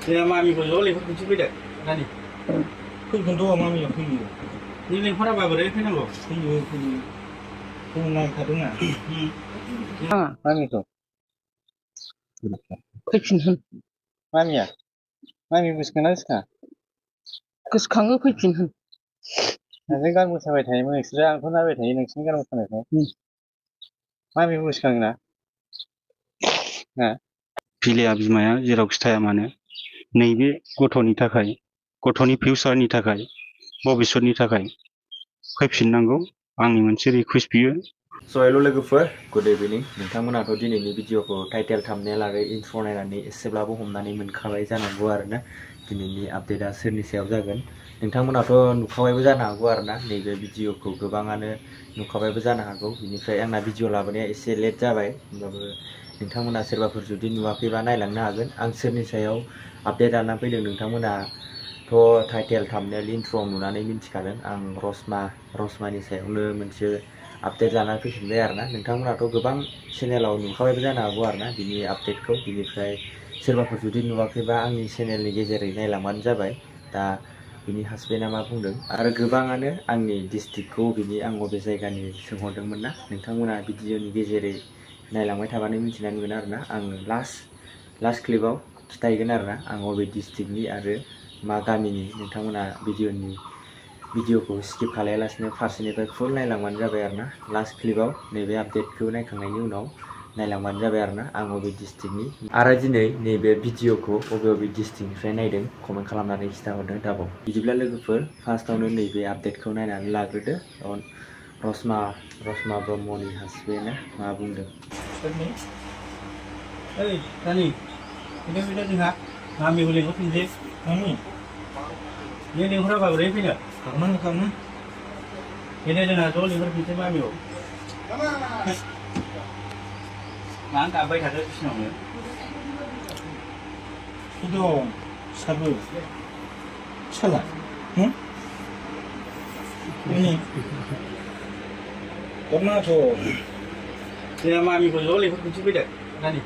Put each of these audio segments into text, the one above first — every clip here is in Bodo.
내가 마음이 그 원래 그렇게 집이래. 아니. 그건 또 마음이 없어요. 니네 허락봐 그래 그냥 거. 그건 난 가등아. 마음이 또. फैफिनहोन 마음이야. 마음이 무슨 거였을까? गोसोखाङो फैफिनहोन 생각 못하고 다니면 नोंसोरो आंखौ नायबाय थायो नोंसिनि गान मोसानायखौ मामि गोसोखाङोना फिलेया बिमाया जेरावखि थाया मानो नैबे गथ'नि थाखाय गथ'नि फिउचारनि थाखाय भबिष्यतनि थाखाय फैफिननांगौ आंनि मोनसे रिकुवेस्ट बियो। स' हेल' लोगोफोर गुड इभिनिं नोंथांमोनाथ' दिनैनि भिडिअखौ टाइटेल थाम्बनेल आरो इन्ट्र नायनानै एसेब्लाबो हमनानै मोनखाबाय जानांगौ आरोना दिनैनि आपडेटआ सोरनि सायाव जागोन नोंथांमोनाथ' नुखाबायबो जानो हागौ आरोना नैबे भिडिअखौ गोबाङानो नुखाबायबो जानो हागौ बिनिफ्राय आंना भिडिअ लाबोनाया एसे लेट जाबाय होमबाबो नोंथांमोना सोरबाफोर जुदि नुवाखैबा नायलांनो हागोन आं सोरनि सायाव आपडेट लानानै फैदों नोंथांमोनाथ' टाइटेल थाम्बनेल इन्ट्र'आव नुनानै मिन्थिखादों आं रसमानि सायावनो मोनसे आपडेट लानानै फैफिनबाय आरोना नोंथांमोनाथ' गोबां चेनेलाव नुखाबायबो जानो हागौ आरोना बिनि आपडेटखौ बिनिफ्राय सोरबाफोर जुदि नुवाखैबा आंनि चेनेलनि गेजेरै नायलांबानो जाबाय दा बिनि हासबेन्डआ मा बुंदों आरो गोबाङानो आंनि डिस्ट्रिक्टखौ बिनि आं बबे जायगानि सोंहरदोंमोन ना नोंथांमोना भिडिअनि गेजेरै नायलांबाय थाबानो मिथिनानै मोनो आरोना आं लास्ट क्लिपाव खिथाहैगोन आरोना आं बबे डिस्ट्रिक्टनि आरो मा गामिनि नोंथांमोना भिडिअखौ स्किप खालायालासिनो फारसेनिफ्राय फुल नायलांबानो जाबाय आरोना लास्ट क्लिपाव नैबे आपडेटखौ नायखांनायनि उनाव नायलांबानो जाबाय आरोना आं बबे डिस्ट्रिक्टनि आरो दिनै नैबे भिडिअखौ बबे डिस्ट्रिक्टनिफ्राय नायदों कमेन्ट खालामनानै खिथाहरदों दाबाव बिदिब्ला लोगोफोर फार्स्टआवनो नैबे आपडेटखौ नायनानै लाग्रोदो रसमा ब्रह्मनि हासबेन्डआ मा बुंदों ओइ दानि बिदिनो जोंहा मामिखौ लिंहरफिनसै मामि नों लिंहराबा बोरै फैनो 가만. बेनो जोंहा ज' लिंहरफिनसै मामिखौ मानो गाबबाय थादो बिसिनावनो 수도 사부 찰라. 응? 아니. 엄마도 내가 마미खौ ज' लिंहरफिनसै फैदो दानि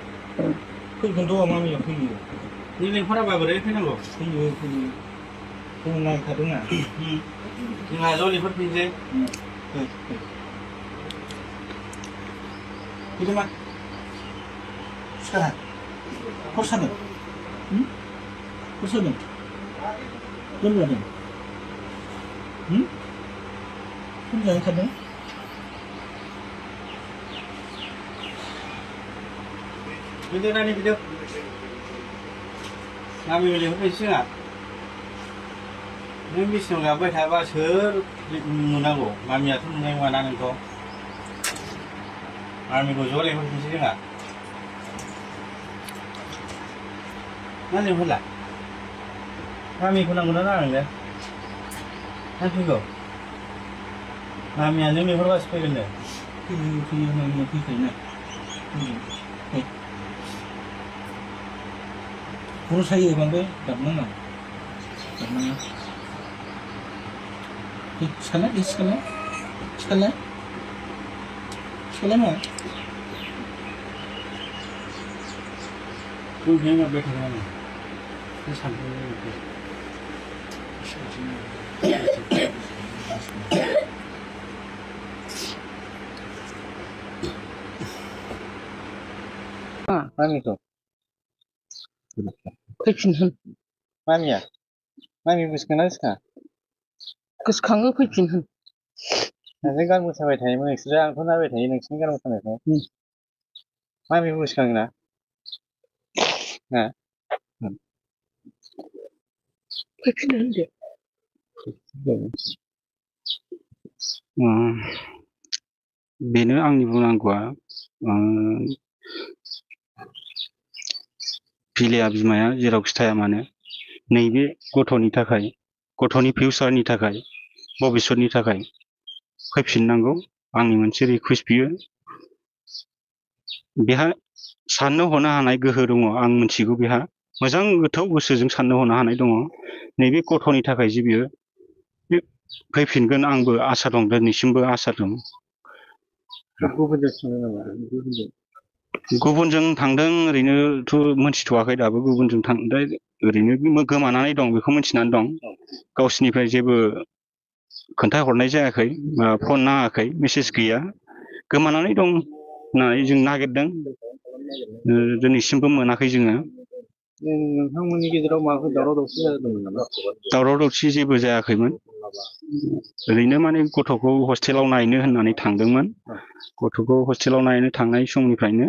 그건 또 마음이 없어요. नों लिंहराबा बोरै फैनांगौ 그건 난 가등아. जोंहा ज' लिंहरफिनसै 이거만 사라. 호사는. 응? 호사는. 얼마나? 응? 혼자 가네? बिदि दानि बिदि मामिखौ लिंहरफिनसै जोंहा नों बिसिनाव गाबबाय थाबा सोर नुनांगौ मामियाथ' नुनाय नङाना नोंखौ मामिखौ ज' लिंहरफिनसै जोंहा मा लिंहरला मामिखौ नांगौना नाङा ना फैगौ मामिया नों लिंहरबासो फैगोननो फैयो मामिया फैखायोना खर' सायो बांद्राय गाबनाङा सिखारलाय मा फुंखिनि गाबबाय थादों आङो बे सानफ्रोमबो 마미도 फैफिनहोन 마미야 마미 무슨 거였을까? गोसोखाङो फैफिनहोन 생각 못하고 다니면 नोंसोरो आंखौ नायबाय थायो नोंसिनि गान मोसानायखौ मामि गोसोखाङोना फैफिनहोन दे बेनो आंनि बुंनांगौआ फिलेया बिमाया जेरावखि थाया मानो नैबे गथ'नि थाखाय गथ'नि फिउचारनि थाखाय भबिष्यतनि थाखाय फैफिननांगौ आंनि मोनसे रिकुवेस्ट बियो। बेहा साननो हनो हानाय गोहो दङ आं मिथिगौ बेहा मोजां गोथौ गोसोजों साननो हनो हानाय दङ नैबे गथ'नि थाखाय जे बियो फैफिनगोन आंबो आसा दं दिनैसिमबो आसा दं। गुबुनजों सोंनो नामा गुबुनजों थांदों ओरैनोथ' मोनथिथ'वाखै दाबो गुबुनजों थांदों ओरैनो गोमानानै दं बेखौ मिथिनानै दं गावसिनिफ्राय जेबो खोन्थाहरनाय जायाखै फन नाङाखै मेसेज गैया गोमानानै दं होननानै जों नागिरदों दिनैसिमबो मोनाखै जोङो नोंथांमोननि गेजेराव माबाफोर दावराव दावसि जादोंमोन नामा दावराव दावसि जेबो जायाखैमोन ओरैनो माने गथ'खौ हस्टेलाव नायनो होननानै थांदोंमोन गथ'खौ हस्टेलाव नायनो थांनाय समनिफ्रायनो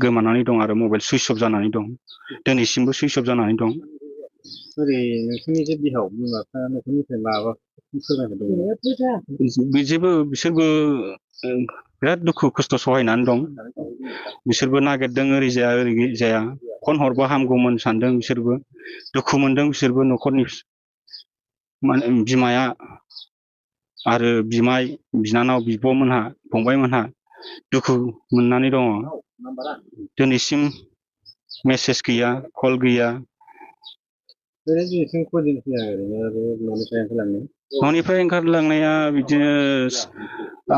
गोमानानै दं आरो मबाइल सुइच अफ जानानै दं दिनैसिमबो सुइच अफ जानानै दं ओरै नोंसोरनि जे बिहाव बिमा बिफा न'खरनिफ्राय माबा फोरमायहरदोंमोन जेबो बिसोरबो बिराद दुखु खस्थ' सहायनानै दं बिसोरबो नागिरदों ओरै जाया ओरै जाया फन हरबा हामगौमोन सानदों बिसोरबो दुखु मोनदों बिसोरबो न'खरनि माने बिमाया आरो बिमाय बिनानाव बिब'मोनहा फंबायमोनहा दुखु मोननानै दङ दिनैसिम मेसेज गैया कल गैया ओरैनो दिनैसिम खयदिन फैया ओरैनो बे न'निफ्राय ओंखारलांनो न'निफ्राय ओंखारलांनाया बिदिनो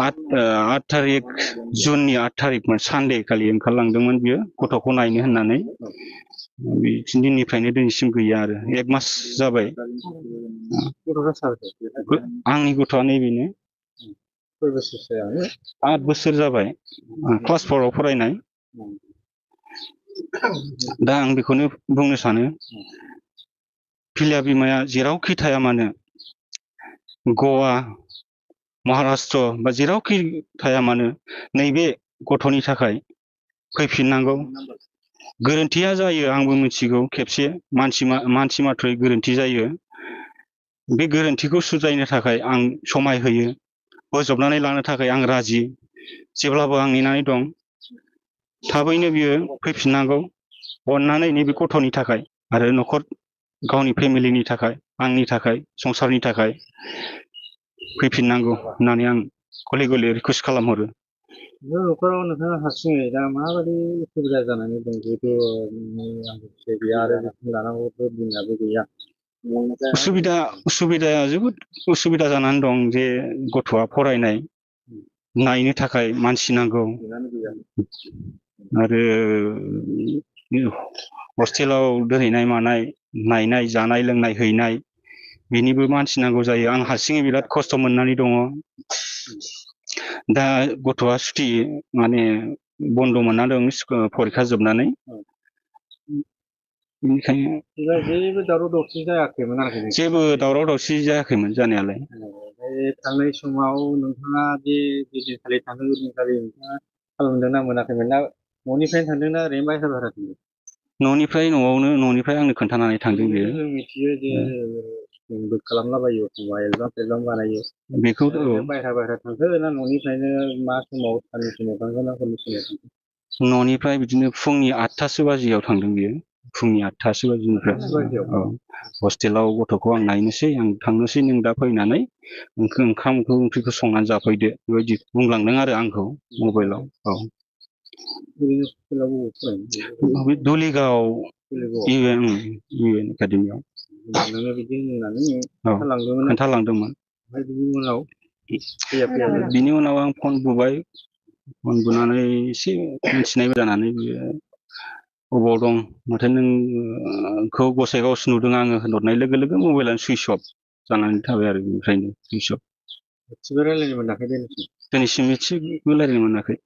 8 थारिख जुननि 8 थारिखमोन सानडे खालि ओंखारलांदोंमोन बियो गथ'खौ नायनो होननानै बे दिननिफ्रायनो दिनैसिम गैया आरो 1 मास जाबाय गथ'फ्रा साबेसे आंनि गथ'आ नैबेनो खय बोसोरसो 8 बोसोर जाबाय क्लास 4 आव फरायनाय दा आं बेखौनो बुंनो सानो फिलिया बिमाया जेरावखि थाया मानो गवा महाराष्ट्र बा जेरावखि थाया मानो नैबे गथ'नि थाखाय फैफिननांगौ गोरोन्थिया जायो आंबो मिथिगौ खेबसे मानसि माथ्रै गोरोन्थि जायो बे गोरोन्थिखौ सुद्रायनो थाखाय आं समाय होयो बोजबनानै लानो थाखाय आं राजि जेब्लाबो आं नेनानै दं थाबैनो बियो फैफिननांगौ अननानै नैबे गथ'नि थाखाय आरो न'खर गावनि फेमिलिनि थाखाय आंनि थाखाय संसारनि थाखाय फैफिननांगौ होननानै आं गले गले रिकुवेस्ट खालामहरो न'खराव नोंथाङा हारसिङै दा माबायदि उसुबिदा जानानै दं जिहेतु आंबो गैया आरो जोथोन लानांगौथ' दिनाबो गैया उसुबिदाया जोबोद उसुबिदा जानानै दं जे गथ'आ फरायनाय नायनो थाखाय मानसि नांगौ आरो हस्टेलाव दोनहैनाय मानाय नायनाय जानाय लोंनाय हैनाय बेनिबो मानसि नांगौ जायो आं हारसिङै बिराद खस्थ' मोननानै दङ दा गथ'आ सुथि माने बन्द' मोनना दं फरिखा जोबनानै बेनिखायनो जेबो दावराव दावसि जायाखैमोन आरोखि जेबो दावराव दावसि जायाखैमोन जानायालाय थांनाय समाव नोंथाङा जे दिनखालि थांदों ओइदिनखालि नोंथाङा खालामदों ना मोनाखैमोन ना न'निफ्रायनो थांदों ना ओरैनो बायह्रा थांदों न'निफ्राय आंनो खोन्थानानै थांदों बियो जों मिथियो जे जोंबो खालामलाबायो एखमबा एलबाम बानायो बेखौ बायह्रा थांखो ना न'निफ्रायनो मा समाव साननि समाव थांखो ना हरनि समाव थांखो न'निफ्राय बिदिनो फुंनि 8थासो बाजियाव थांदों बियो फुंनि 8थासो बाजिनिफ्राय औ हस्टेलाव गथ'खौ आं नायनोसै आं थांनोसै नों दा फैनानै ओंखाम ओंख्रिखौ संनानै जाफैदो बेबायदि बुंलांदों आरो आंखौ मबाइलाव औ दुलिगाव इउएन एकाडेमियाव खोन्थालांदोंमोन बिनि उनाव आं फन बुबाय फन बुनानै एसे मिथिनाय जानानै बियो अबाव दं माथो नोंखौ गसाइगावसो नुदों आङो होनहरनाय लोगो लोगो मबाइलानो सुइच अफ जानानै थाबाय आरो बेनिफ्रायनो सुइच अफ रायलायनो मोनाखै दिनैसिम एसेबो रायलायनो मोनाखै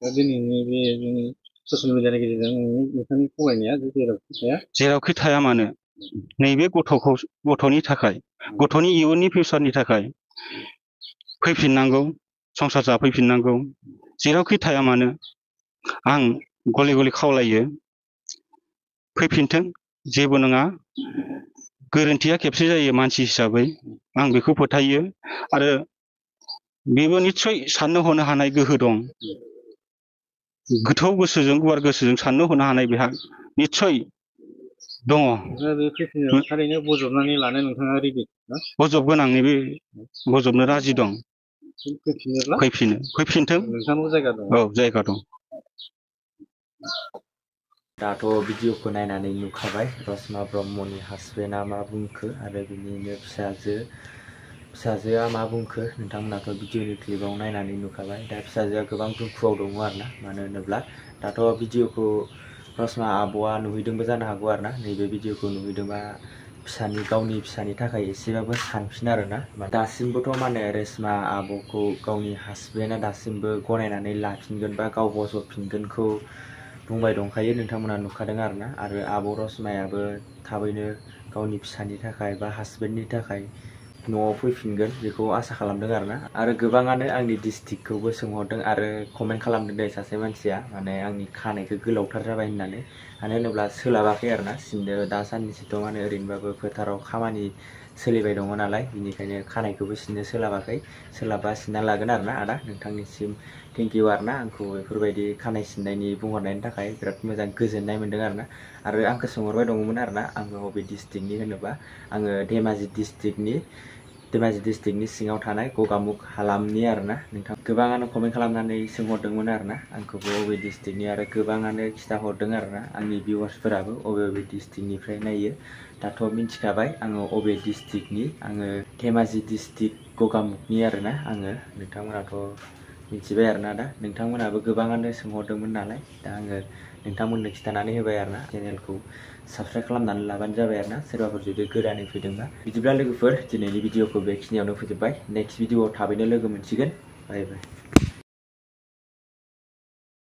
दा दिनैनि बे जोंनि ससियेल मिडियानि गेजेरजों नोंथांनि फरायनाया जेरावखि थाया मानो नैबे गथ'नि थाखाय गथ'नि इयुननि फिउचारनि थाखाय फैफिननांगौ संसार जाफैफिननांगौ जेरावखि थाया मानो आं गले गले खावलायो फैफिनथों जेबो नङा गोरोन्थिया खेबसे जायो मानसि हिसाबै आं बेखौ फोथायो आरो बेबो निस्सय साननो हनो हानाय गोहो दं गोथौ गोसोजों गुवार गोसोजों साननो हनो हानाय बेहा निस्सय दङ थारैनो बजबनानै लानो नोंथाङा रेडि बजबगोन आं नैबे बजबनो राजि दं फैफिनथों नोंथांनाव जायगा दं औ जायगा दं दाथ' भिडिअखौ नायनानै नुखाबाय रसना ब्रह्मनि हासबेन्डआ मा बुंखो आरो बिनिनो फिसाजो फिसाजोआ मा बुंखो नोंथांमोनाथ' भिडिअनि क्लिपाव नायनानै नुखाबाय दा फिसाजोआ गोबां दुखुआव दङ आरोना मानो होनोब्ला दाथ' भिडिअखौ रसमा आब'आ नुहैदोंबो जानो हागौ आरोना नैबे भिडिअखौ नुहैदोंबा गावनि फिसानि थाखाय एसेबाबो सानफिन आरोना दासिमबोथ' माने रेसमा आब'खौ गावनि हासबेन्डआ दासिमबो गनायनानै लाफिनगोन बा गाव बजबफिनगोनखौ बुंबाय दंखायो नोंथांमोना नुखादों आरोना आरो आब' रसमायाबो थाबैनो गावनि फिसानि थाखाय बा हासबेन्डनि थाखाय न'आव फैफिनगोन बेखौ आसा खालामदों आरोना आरो गोबाङानो आंनि डिस्ट्रिक्टखौबो सोंहरदों आरो कमेन्ट खालामदों दे सासे मानसिया माने आंनि खानायखौ गोलावथार जाबाय होननानै मानो होनोब्ला सोलाबाखै आरोना सिननो दासानदिसोथ' माने ओरैनोबाबो फोथाराव खामानि सोलिबाय दङ नालाय बिनिखायनो खानायखौबो सिननो सोलाबाखै सोलाबा सिनना लागोन आरोना आदा नोंथांनिसिम थेंक इउ आरोना आंखौ बेफोरबायदि खानाय सिननायनि बुंहरनायनि थाखाय बिराद मोजां गोजोननाय मोन्दों आरोना आरो आंखौ सोंहरबाय दङमोन आरोना आङो बबे डिस्ट्रिक्टनि होनोबा आङो धेमाजि डिस्ट्रिक्टनि सिङाव थानाय गगामुख हालामनि आरोना नोंथां गोबाङानो कमेन्ट खालामनानै सोंहरदोंमोन आरोना आंखौबो बबे डिस्ट्रिक्टनि आरो गोबाङानो खिथाहरदों आरोना आंनि भिउवार्सफोराबो बबे डिस्ट्रिक्टनिफ्राय नायो दाथ' मिन्थिखाबाय आङो बबे डिस्ट्रिक्टनि आङो धेमाजि डिस्ट्रिक्ट गगामुखनि आरोना आङो नोंथांमोनाथ' मिथिबाय आरोना दा नोंथांमोनाबो गोबाङानो सोंहरदोंमोन नालाय दा आङो नोंथांमोननो खिथानानै होबाय आरोना चेनेलखौ साबस्क्राइब खालामनानै लाबानो जाबाय आरोना सोरबाफोर जुदि गोदानै फैदोंबा बिदिब्ला लोगोफोर दिनैनि भिडिअखौ बेखिनियावनो फोजोबबाय नेक्स्ट भिडिअआव थाबैनो लोगो मोनसिगोन बाय बाय